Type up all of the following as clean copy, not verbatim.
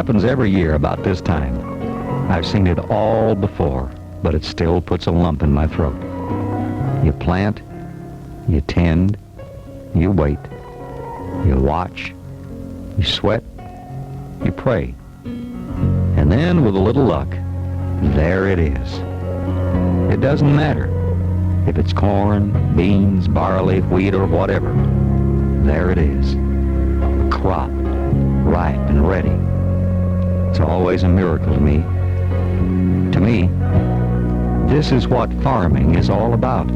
happens every year about this time. I've seen it all before, but it still puts a lump in my throat. You plant, you tend, you wait, you watch, you sweat, you pray. And then, with a little luck, there it is. It doesn't matter if it's corn, beans, barley, wheat, or whatever. There it is. A crop, ripe and ready. It's always a miracle to me. To me, this is what farming is all about.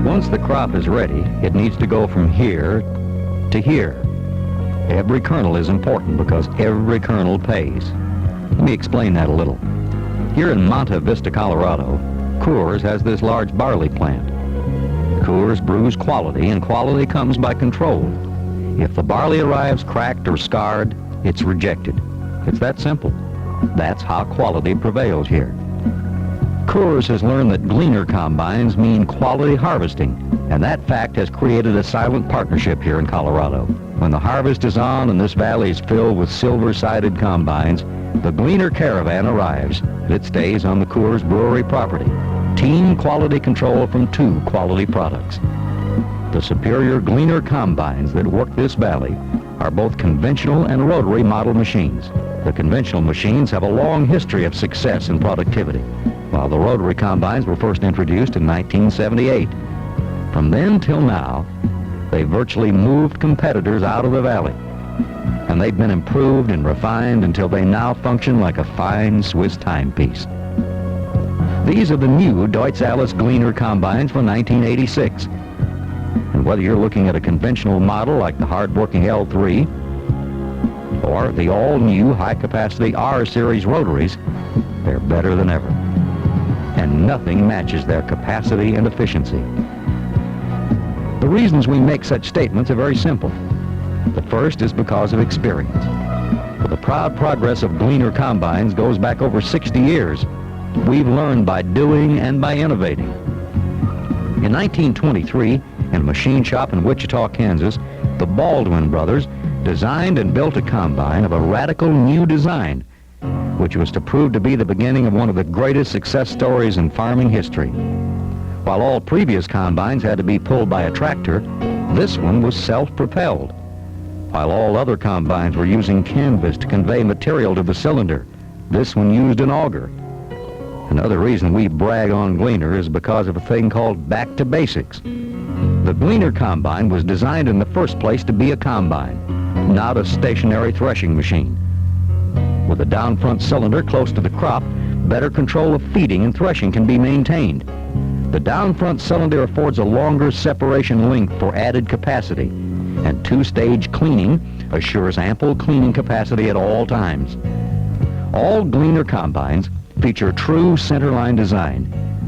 Once the crop is ready, it needs to go from here to here. Every kernel is important because every kernel pays. Let me explain that a little. Here in Monte Vista, Colorado, Coors has this large barley plant. Coors brews quality, and quality comes by control. If the barley arrives cracked or scarred, it's rejected. It's that simple. That's how quality prevails here. Coors has learned that Gleaner combines mean quality harvesting, and that fact has created a silent partnership here in Colorado. When the harvest is on and this valley is filled with silver-sided combines, the Gleaner caravan arrives. It stays on the Coors Brewery property. Team quality control from 2 quality products. The superior Gleaner combines that work this valley are both conventional and rotary model machines. The conventional machines have a long history of success and productivity, while the rotary combines were first introduced in 1978. From then till now, they virtually moved competitors out of the valley, and they've been improved and refined until they now function like a fine Swiss timepiece. These are the new Deutz Allis Gleaner combines from 1986. And whether you're looking at a conventional model like the hard-working L3 or the all-new high-capacity R-Series rotaries, they're better than ever. And nothing matches their capacity and efficiency. The reasons we make such statements are very simple. The first is because of experience. The proud progress of Gleaner combines goes back over 60 years. We've learned by doing and by innovating. In 1923, in a machine shop in Wichita, Kansas, the Baldwin brothers designed and built a combine of a radical new design, which was to prove to be the beginning of one of the greatest success stories in farming history. While all previous combines had to be pulled by a tractor, this one was self-propelled. While all other combines were using canvas to convey material to the cylinder, this one used an auger. Another reason we brag on Gleaner is because of a thing called back to basics. The Gleaner combine was designed in the first place to be a combine, not a stationary threshing machine. With a down front cylinder close to the crop, better control of feeding and threshing can be maintained. The down front cylinder affords a longer separation length for added capacity, and 2-stage cleaning assures ample cleaning capacity at all times. All Gleaner combines feature true centerline design,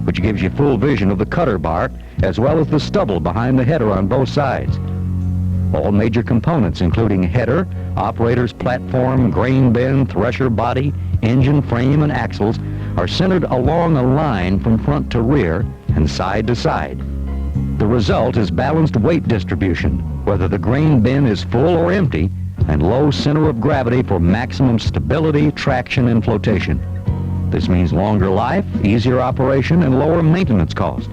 which gives you full vision of the cutter bar as well as the stubble behind the header on both sides. All major components, including header, operator's platform, grain bin, thresher body, engine frame, and axles, are centered along a line from front to rear and side to side. The result is balanced weight distribution, whether the grain bin is full or empty, and low center of gravity for maximum stability, traction, and flotation. This means longer life, easier operation, and lower maintenance cost.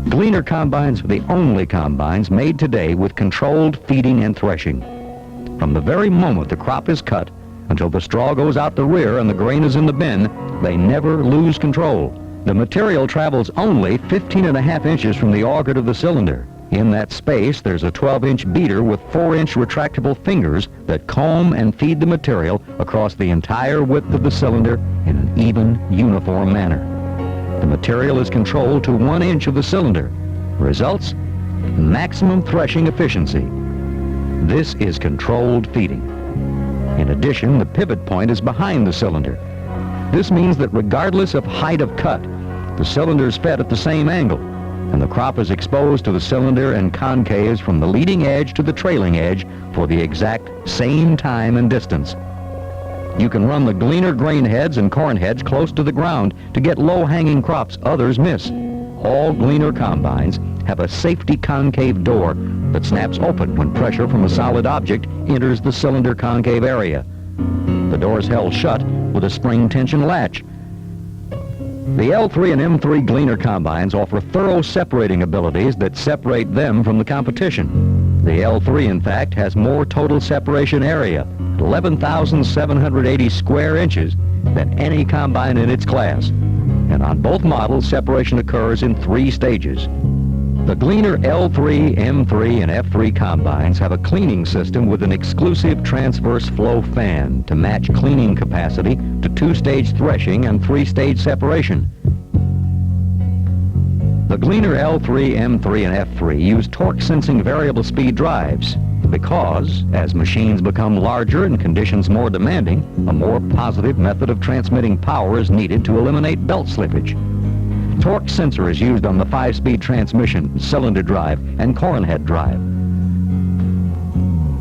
Gleaner combines are the only combines made today with controlled feeding and threshing. From the very moment the crop is cut until the straw goes out the rear and the grain is in the bin, they never lose control. The material travels only 15.5 inches from the auger to the cylinder. In that space, there's a 12-inch beater with 4-inch retractable fingers that comb and feed the material across the entire width of the cylinder in an even, uniform manner. The material is controlled to 1 inch of the cylinder. Results? Maximum threshing efficiency. This is controlled feeding. In addition, the pivot point is behind the cylinder. This means that regardless of height of cut, the cylinder is fed at the same angle, and the crop is exposed to the cylinder and concaves from the leading edge to the trailing edge for the exact same time and distance. You can run the Gleaner grain heads and corn heads close to the ground to get low-hanging crops others miss. All Gleaner combines have a safety concave door that snaps open when pressure from a solid object enters the cylinder concave area. The door is held shut with a spring tension latch. The L3 and M3 Gleaner combines offer thorough separating abilities that separate them from the competition. The L3, in fact, has more total separation area, 11,780 square inches, than any combine in its class. And on both models, separation occurs in 3 stages. The Gleaner L3, M3, and F3 combines have a cleaning system with an exclusive transverse flow fan to match cleaning capacity to 2-stage threshing and 3-stage separation. The Gleaner L3, M3, and F3 use torque-sensing variable speed drives because, as machines become larger and conditions more demanding, a more positive method of transmitting power is needed to eliminate belt slippage. Torque sensor is used on the 5-speed transmission, cylinder drive, and cornhead drive.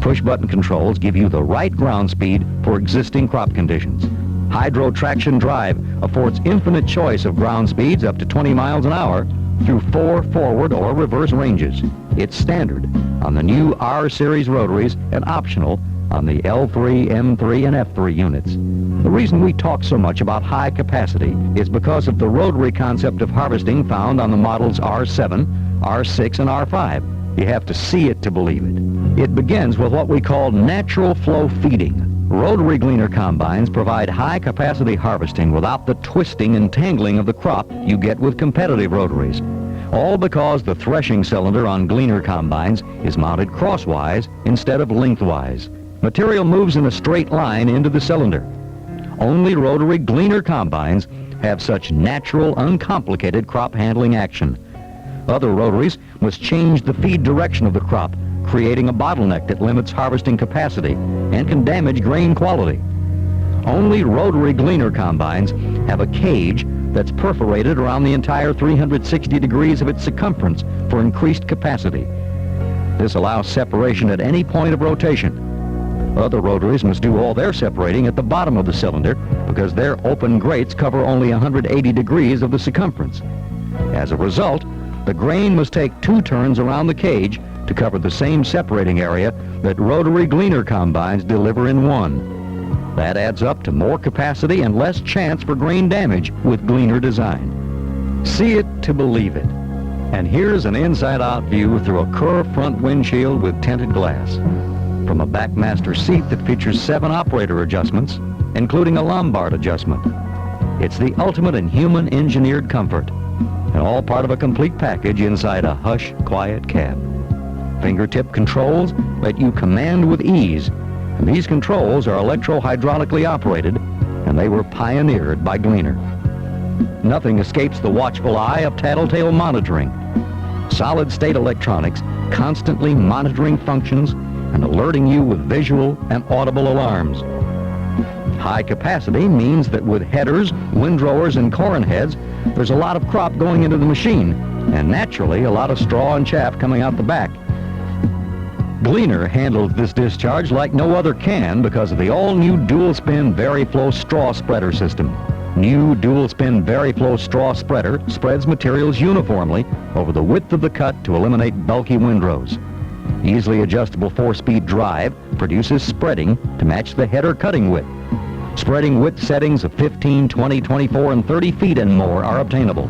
Push-button controls give you the right ground speed for existing crop conditions. Hydro traction drive affords infinite choice of ground speeds up to 20 miles an hour through 4 forward or reverse ranges. It's standard on the new R-Series rotaries and optional on the L3, M3, and F3 units. The reason we talk so much about high capacity is because of the rotary concept of harvesting found on the models R7, R6, and R5. You have to see it to believe it. It begins with what we call natural flow feeding. Rotary Gleaner combines provide high-capacity harvesting without the twisting and tangling of the crop you get with competitive rotaries. All because the threshing cylinder on Gleaner combines is mounted crosswise instead of lengthwise. Material moves in a straight line into the cylinder. Only rotary Gleaner combines have such natural, uncomplicated crop handling action. Other rotaries must change the feed direction of the crop, creating a bottleneck that limits harvesting capacity and can damage grain quality. Only rotary Gleaner combines have a cage that's perforated around the entire 360 degrees of its circumference for increased capacity. This allows separation at any point of rotation. Other rotaries must do all their separating at the bottom of the cylinder because their open grates cover only 180 degrees of the circumference. As a result, the grain must take 2 turns around the cage to cover the same separating area that rotary Gleaner combines deliver in 1. That adds up to more capacity and less chance for grain damage with Gleaner design. See it to believe it. And here's an inside-out view through a curved front windshield with tinted glass. From a Backmaster seat that features 7 operator adjustments, including a Lombard adjustment. It's the ultimate in human engineered comfort, and all part of a complete package inside a hush, quiet cab. Fingertip controls let you command with ease, and these controls are electro-hydraulically operated, and they were pioneered by Gleaner. Nothing escapes the watchful eye of tattletale monitoring. Solid-state electronics constantly monitoring functions and alerting you with visual and audible alarms. High capacity means that with headers, windrowers, and corn heads, there's a lot of crop going into the machine, and naturally a lot of straw and chaff coming out the back. Gleaner handles this discharge like no other can because of the all-new dual-spin VariFlow straw spreader system. New dual-spin VariFlow straw spreader spreads materials uniformly over the width of the cut to eliminate bulky windrows. Easily adjustable 4-speed drive produces spreading to match the header cutting width. Spreading width settings of 15, 20, 24, and 30 feet and more are obtainable.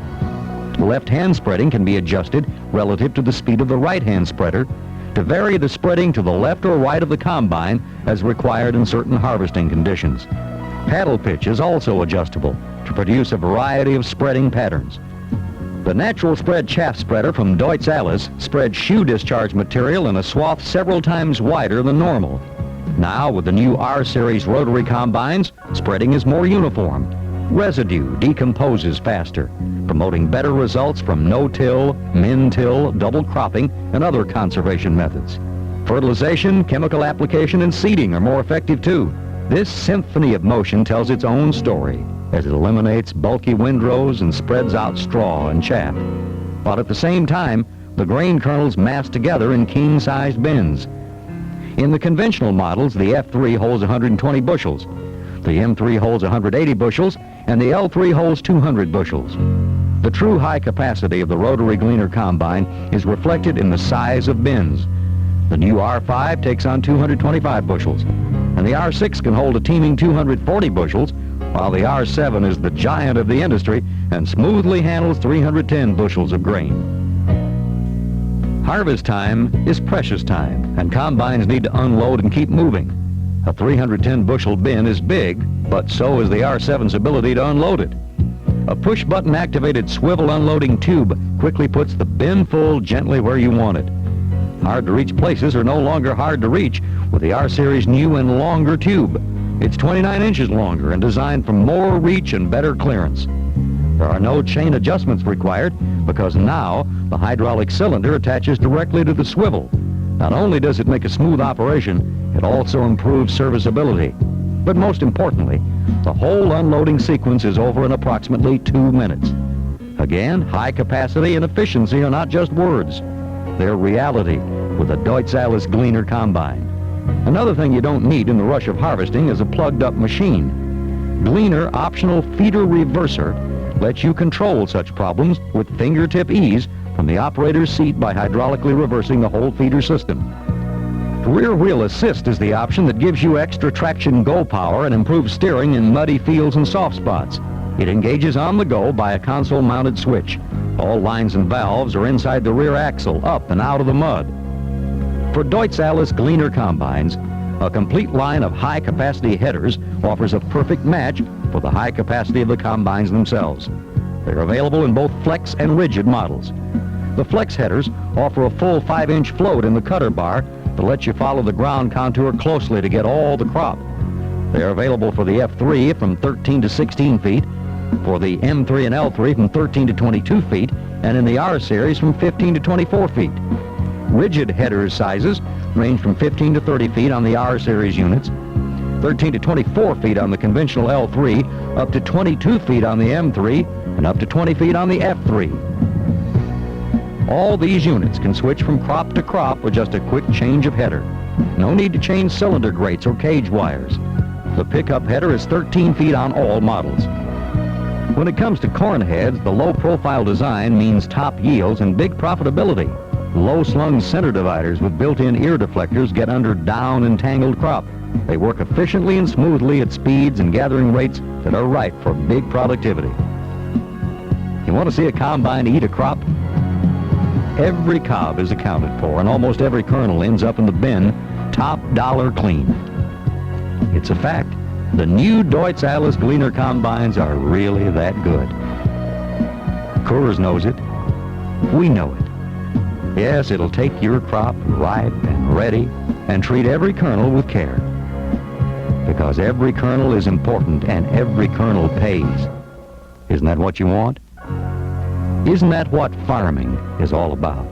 Left-hand spreading can be adjusted relative to the speed of the right-hand spreader to vary the spreading to the left or right of the combine as required in certain harvesting conditions. Paddle pitch is also adjustable to produce a variety of spreading patterns. The natural spread chaff spreader from Deutz Allis spreads shoe discharge material in a swath several times wider than normal. Now, with the new R-Series rotary combines, spreading is more uniform. Residue decomposes faster, promoting better results from no-till, min-till, double cropping, and other conservation methods. Fertilization, chemical application, and seeding are more effective too. This symphony of motion tells its own story as it eliminates bulky windrows and spreads out straw and chaff. But at the same time, the grain kernels mass together in king-sized bins. In the conventional models, the F3 holds 120 bushels, the M3 holds 180 bushels, and the L3 holds 200 bushels. The true high capacity of the Rotary Gleaner combine is reflected in the size of bins. The new R5 takes on 225 bushels, and the R6 can hold a teeming 240 bushels, while the R7 is the giant of the industry and smoothly handles 310 bushels of grain. Harvest time is precious time, and combines need to unload and keep moving. A 310 bushel bin is big, but so is the R7's ability to unload it. A push-button activated swivel unloading tube quickly puts the bin full gently where you want it. Hard-to-reach places are no longer hard to reach with the R-Series new and longer tube. It's 29 inches longer and designed for more reach and better clearance. There are no chain adjustments required because now the hydraulic cylinder attaches directly to the swivel. Not only does it make a smooth operation, it also improves serviceability. But most importantly, the whole unloading sequence is over in approximately 2 minutes. Again, high capacity and efficiency are not just words. They're reality with a Deutz Allis Gleaner combine. Another thing you don't need in the rush of harvesting is a plugged-up machine. Gleaner optional feeder reverser lets you control such problems with fingertip ease from the operator's seat by hydraulically reversing the whole feeder system. Rear wheel assist is the option that gives you extra traction go power and improves steering in muddy fields and soft spots. It engages on the go by a console-mounted switch. All lines and valves are inside the rear axle, up and out of the mud. For Deutz Allis Gleaner combines, a complete line of high-capacity headers offers a perfect match for the high capacity of the combines themselves. They're available in both flex and rigid models. The flex headers offer a full 5-inch float in the cutter bar to let you follow the ground contour closely to get all the crop. They're available for the F3 from 13 to 16 feet, for the M3 and L3 from 13 to 22 feet, and in the R-Series from 15 to 24 feet. Rigid header sizes range from 15 to 30 feet on the R-Series units, 13 to 24 feet on the conventional L3, up to 22 feet on the M3, and up to 20 feet on the F3. All these units can switch from crop to crop with just a quick change of header. No need to change cylinder grates or cage wires. The pickup header is 13 feet on all models. When it comes to corn heads, the low-profile design means top yields and big profitability. Low-slung center dividers with built-in ear deflectors get under down and tangled crop. They work efficiently and smoothly at speeds and gathering rates that are right for big productivity. You want to see a combine eat a crop? Every cob is accounted for, and almost every kernel ends up in the bin, top dollar clean. It's a fact. The new Deutz Allis Gleaner combines are really that good. Coors knows it. We know it. Yes, it'll take your crop ripe and ready and treat every kernel with care. Because every kernel is important and every kernel pays. Isn't that what you want? Isn't that what farming is all about?